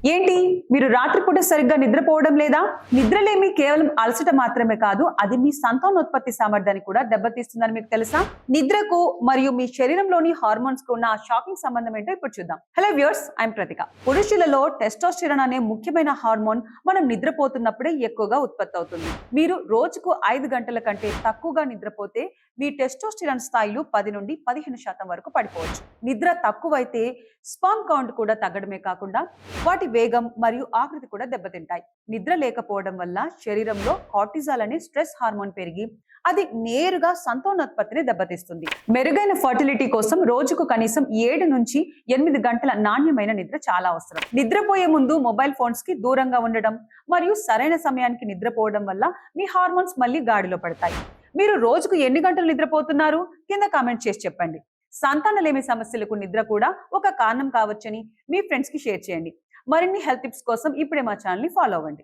ఏంటి మీరు రాత్రిపూట సరిగ్గా నిద్రపోవడం లేదా? నిద్రలేమి కేవలం అలసట మాత్రమే కాదు, అది మీ సంతానోత్పత్తి సామర్థ్యాన్ని కూడా దెబ్బతీస్తుందని మీకు తెలుసా? నిద్రకు మరియు మీ శరీరంలోని హార్మోన్స్ కు ఉన్న షాకింగ్ సంబంధం ఏంటో ఇప్పుడు చూద్దాం. Hello viewers, I'm Prathika. పురుషులలో టెస్టోస్టెరాన్ అనే ముఖ్యమైన హార్మోన్ మనం నిద్రపోతున్నప్పుడే ఎక్కువగా ఉత్పత్తి అవుతుంది. మీరు రోజుకు 5 గంటల కంటే తక్కువగా నిద్రపోతే మీ టెస్టోస్టెరాన్ స్థాయిలు 10 నుండి 15% వరకు పడిపోవచ్చు. నిద్ర తక్కువైతే స్పర్మ్ కౌంట్ కూడా తగ్గడమే కాకుండా వాటి వేగం మరియు ఆకృతి కూడా దెబ్బతింటాయి. నిద్ర లేకపోవడం వల్ల శరీరంలో కార్టిజాల్ అనే స్ట్రెస్ హార్మోన్ పెరిగి అది నేరుగా సంతానోత్పత్తిని దెబ్బతీస్తుంది. మెరుగైన ఫర్టిలిటీ కోసం రోజుకు కనీసం 7 నుంచి 8 గంటల నాణ్యమైన నిద్ర చాలా అవసరం. నిద్రపోయే ముందు మొబైల్ ఫోన్స్ కి దూరంగా ఉండడం మరియు సరైన సమయానికి నిద్రపోవడం వల్ల మీ హార్మోన్స్ మళ్ళీ గాడిలో పడతాయి. మీరు రోజుకు ఎన్ని గంటలు నిద్రపోతున్నారు? కింద కామెంట్ చేసి చెప్పండి. సంతానలేమి సమస్యలకు నిద్ర కూడా ఒక కారణం కావచ్చని మీ ఫ్రెండ్స్ కి షేర్ చేయండి. మరిన్ని హెల్త్ టిప్స్ కోసం ఇప్పుడే మా ఛానల్ ని ఫాలో అవ్వండి.